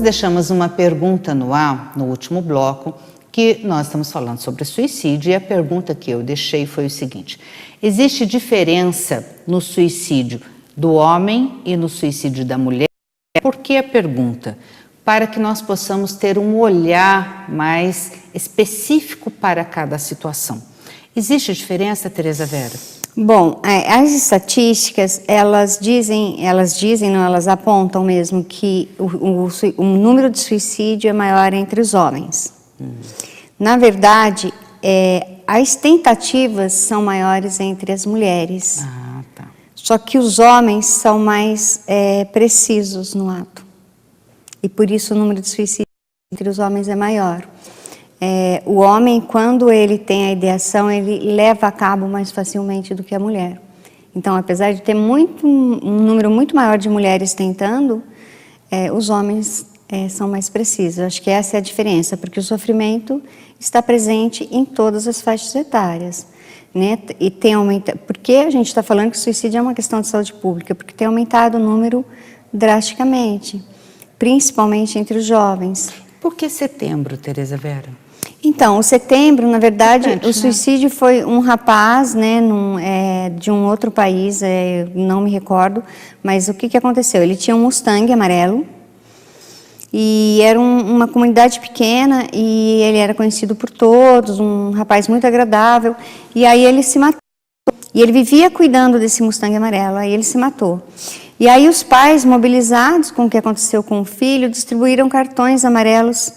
deixamos uma pergunta no ar, no último bloco, que nós estamos falando sobre suicídio, e a pergunta que eu deixei foi o seguinte: existe diferença no suicídio do homem e no suicídio da mulher? Por que a pergunta? Para que nós possamos ter um olhar mais específico para cada situação. Existe diferença, Tereza Vera? Bom, as estatísticas, elas apontam mesmo que o número de suicídio é maior entre os homens. Na verdade, as tentativas são maiores entre as mulheres. Ah, tá. Só que os homens são mais precisos no ato. E por isso o número de suicídios entre os homens é maior. O homem, quando ele tem a ideação, ele leva a cabo mais facilmente do que a mulher. Então, apesar de ter um número muito maior de mulheres tentando, os homens são mais precisos. Acho que essa é a diferença, porque o sofrimento está presente em todas as faixas etárias, né? E tem aumentado. Por que a gente está falando que o suicídio é uma questão de saúde pública? Porque tem aumentado o número drasticamente, principalmente entre os jovens. Por que setembro, Tereza Vera? Então, o setembro, na verdade, o suicídio foi um rapaz, né, de um outro país, não me recordo, mas o que aconteceu? Ele tinha um Mustang amarelo, e era uma comunidade pequena, e ele era conhecido por todos, um rapaz muito agradável, e aí ele se matou. E ele vivia cuidando desse Mustang amarelo, aí ele se matou. E aí os pais, mobilizados com o que aconteceu com o filho, distribuíram cartões amarelos,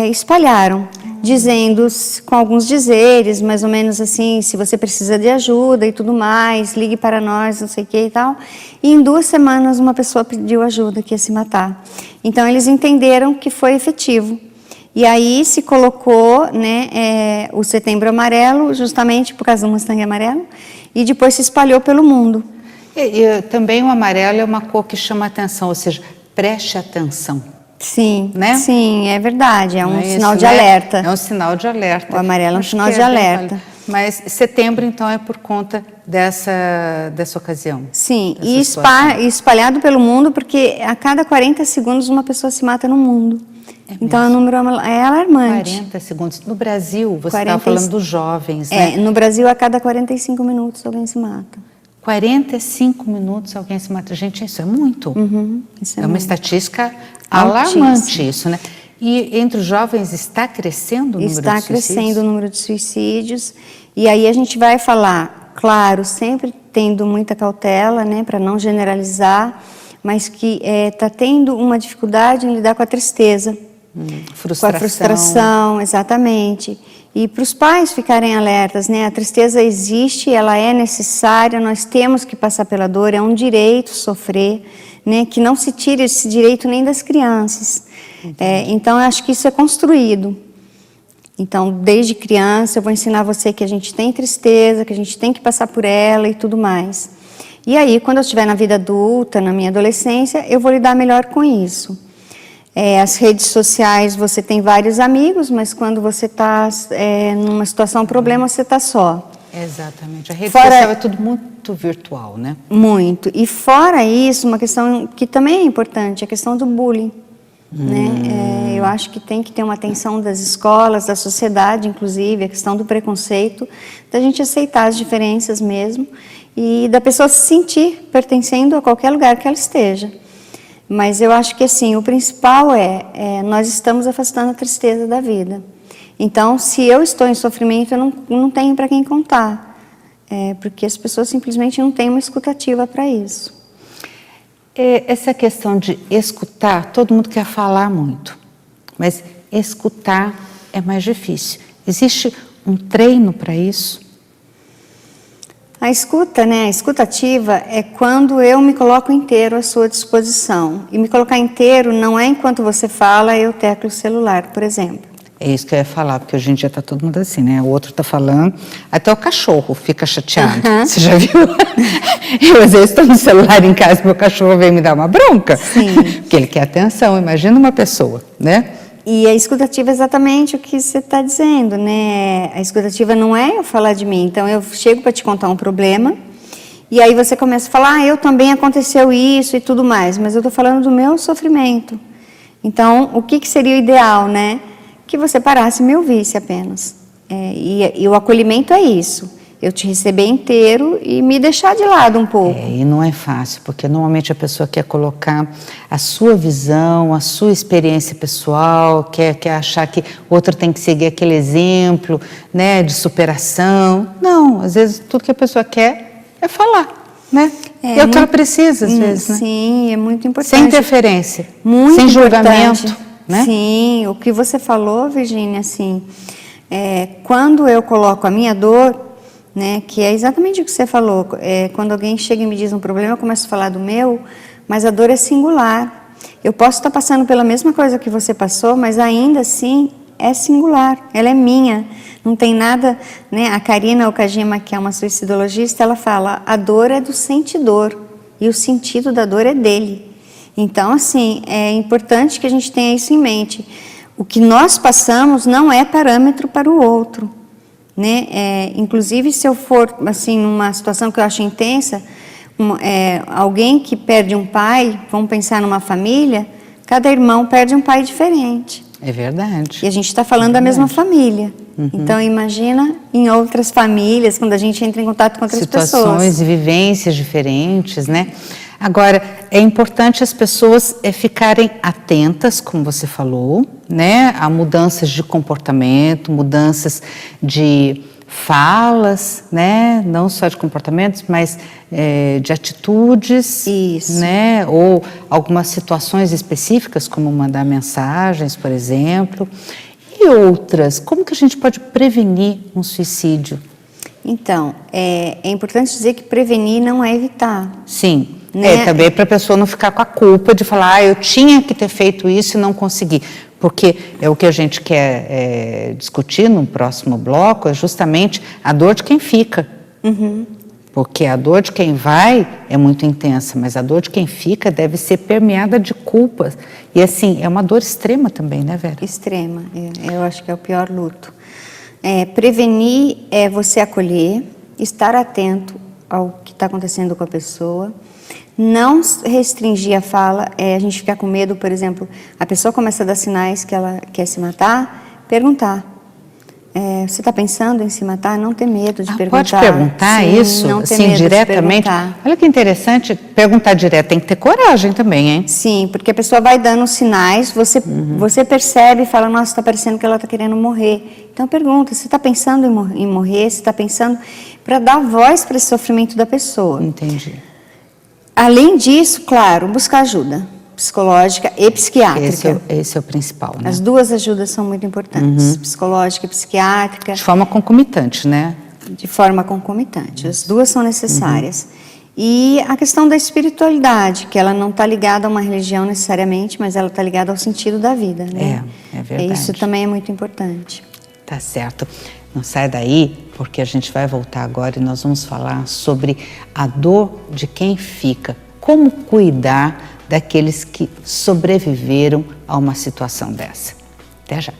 espalharam, dizendo, com alguns dizeres, mais ou menos assim, se você precisa de ajuda e tudo mais, ligue para nós, não sei o que e tal. E em 2 semanas uma pessoa pediu ajuda, que ia se matar. Então eles entenderam que foi efetivo. E aí se colocou, né, o Setembro Amarelo, justamente por causa do Mustang amarelo, e depois se espalhou pelo mundo. E também o amarelo é uma cor que chama atenção, ou seja, preste atenção. Sim, né? Sim, é verdade, é um sinal isso, de alerta. É um sinal de alerta. O amarelo é um sinal de alerta. Mas setembro, então, é por conta dessa ocasião? Sim, e espalhado pelo mundo, porque a cada 40 segundos uma pessoa se mata no mundo. Então, o número é alarmante. 40 segundos. No Brasil, você estava falando dos jovens, né? No Brasil, a cada 45 minutos alguém se mata. 45 minutos alguém se mata. Gente, isso é muito. Isso é uma estatística alarmante, isso, né? E entre os jovens está crescendo o número de suicídios? Está crescendo o número de suicídios. E aí a gente vai falar, claro, sempre tendo muita cautela, né, para não generalizar, mas que está tendo uma dificuldade em lidar com a tristeza. Frustração. Com a frustração, exatamente. E para os pais ficarem alertas, né? A tristeza existe, ela é necessária, nós temos que passar pela dor, é um direito sofrer, né? Que não se tire esse direito nem das crianças. Então, eu acho que isso é construído. Então, desde criança, eu vou ensinar você que a gente tem tristeza, que a gente tem que passar por ela e tudo mais. E aí, quando eu estiver na vida adulta, na minha adolescência, eu vou lidar melhor com isso. As redes sociais, você tem vários amigos, mas quando você está numa situação, problema, você está só. Exatamente. A rede social é tudo muito virtual, né? Muito. E fora isso, uma questão que também é importante, a questão do bullying. Né? Eu acho que tem que ter uma atenção das escolas, da sociedade, inclusive, a questão do preconceito, da gente aceitar as diferenças mesmo e da pessoa se sentir pertencendo a qualquer lugar que ela esteja. Mas eu acho que, assim, o principal nós estamos afastando a tristeza da vida. Então, se eu estou em sofrimento, eu não tenho para quem contar, porque as pessoas simplesmente não têm uma escutativa para isso. Essa questão de escutar, todo mundo quer falar muito, mas escutar é mais difícil. Existe um treino para isso? A escuta, né, a escutativa é quando eu me coloco inteiro à sua disposição. E me colocar inteiro não é enquanto você fala, eu teclo o celular, por exemplo. É isso que eu ia falar, porque hoje em dia está todo mundo assim, né? O outro está falando, até o cachorro fica chateado. Você já viu? Eu, às vezes, estou no celular em casa e meu cachorro vem me dar uma bronca. Sim. Porque ele quer atenção, imagina uma pessoa, né? E a escutativa é exatamente o que você está dizendo, né? A escutativa não é eu falar de mim. Então, eu chego para te contar um problema, e aí você começa a falar, eu também aconteceu isso e tudo mais, mas eu estou falando do meu sofrimento. Então, o que seria o ideal, né? Que você parasse e me ouvisse apenas. E o acolhimento é isso. Eu te receber inteiro e me deixar de lado um pouco. E não é fácil, porque normalmente a pessoa quer colocar a sua visão, a sua experiência pessoal, quer achar que o outro tem que seguir aquele exemplo, né, de superação. Não, às vezes tudo que a pessoa quer é falar, né? É o que ela precisa, às vezes, né? Sim, é muito importante. Sem interferência, muito sem importante. Julgamento, né? Sim, o que você falou, Virgínia, assim, quando eu coloco a minha dor, né, que é exatamente o que você falou, quando alguém chega e me diz um problema, eu começo a falar do meu, mas a dor é singular. Eu posso estar passando pela mesma coisa que você passou, mas ainda assim é singular, ela é minha. Não tem nada, né? A Karina Okajima, que é uma suicidologista, ela fala, a dor é do sentidor e o sentido da dor é dele. Então, assim, é importante que a gente tenha isso em mente. O que nós passamos não é parâmetro para o outro. Né? Inclusive, se eu for assim numa situação que eu acho intensa, alguém que perde um pai, vamos pensar numa família, cada irmão perde um pai diferente. É verdade. E a gente está falando da mesma família. Então, imagina em outras famílias, quando a gente entra em contato com outras pessoas. Situações e vivências diferentes, né? Agora, é importante as pessoas ficarem atentas, como você falou, né, a mudanças de comportamento, mudanças de falas, né, não só de comportamentos, mas de atitudes, Isso. né, ou algumas situações específicas, como mandar mensagens, por exemplo, e outras. Como que a gente pode prevenir um suicídio? Então, é importante dizer que prevenir não é evitar. Sim. Né? Também para a pessoa não ficar com a culpa de falar, eu tinha que ter feito isso e não consegui. Porque é o que a gente quer discutir no próximo bloco, é justamente a dor de quem fica. Porque a dor de quem vai é muito intensa, mas a dor de quem fica deve ser permeada de culpas. E assim, é uma dor extrema também, né, Vera? Extrema, eu acho que é o pior luto. Prevenir é você acolher, estar atento ao que está acontecendo com a pessoa, não restringir a fala, a gente ficar com medo, por exemplo, a pessoa começa a dar sinais que ela quer se matar, perguntar. Você está pensando em se matar? Não ter medo de perguntar. Pode perguntar. Sim, isso, não ter assim, medo diretamente. Olha que interessante, perguntar direto, tem que ter coragem também, hein? Sim, porque a pessoa vai dando sinais, você percebe e fala, nossa, está parecendo que ela está querendo morrer. Então pergunta, você está pensando em morrer? Você está pensando, para dar voz para esse sofrimento da pessoa. Entendi. Além disso, claro, buscar ajuda psicológica e psiquiátrica. Esse é o principal, né? As duas ajudas são muito importantes, psicológica e psiquiátrica. De forma concomitante, né? De forma concomitante, as duas são necessárias. E a questão da espiritualidade, que ela não está ligada a uma religião necessariamente, mas ela está ligada ao sentido da vida, né? É verdade. Isso também é muito importante. Tá certo. Não sai daí, porque a gente vai voltar agora e nós vamos falar sobre a dor de quem fica. Como cuidar daqueles que sobreviveram a uma situação dessa. Até já.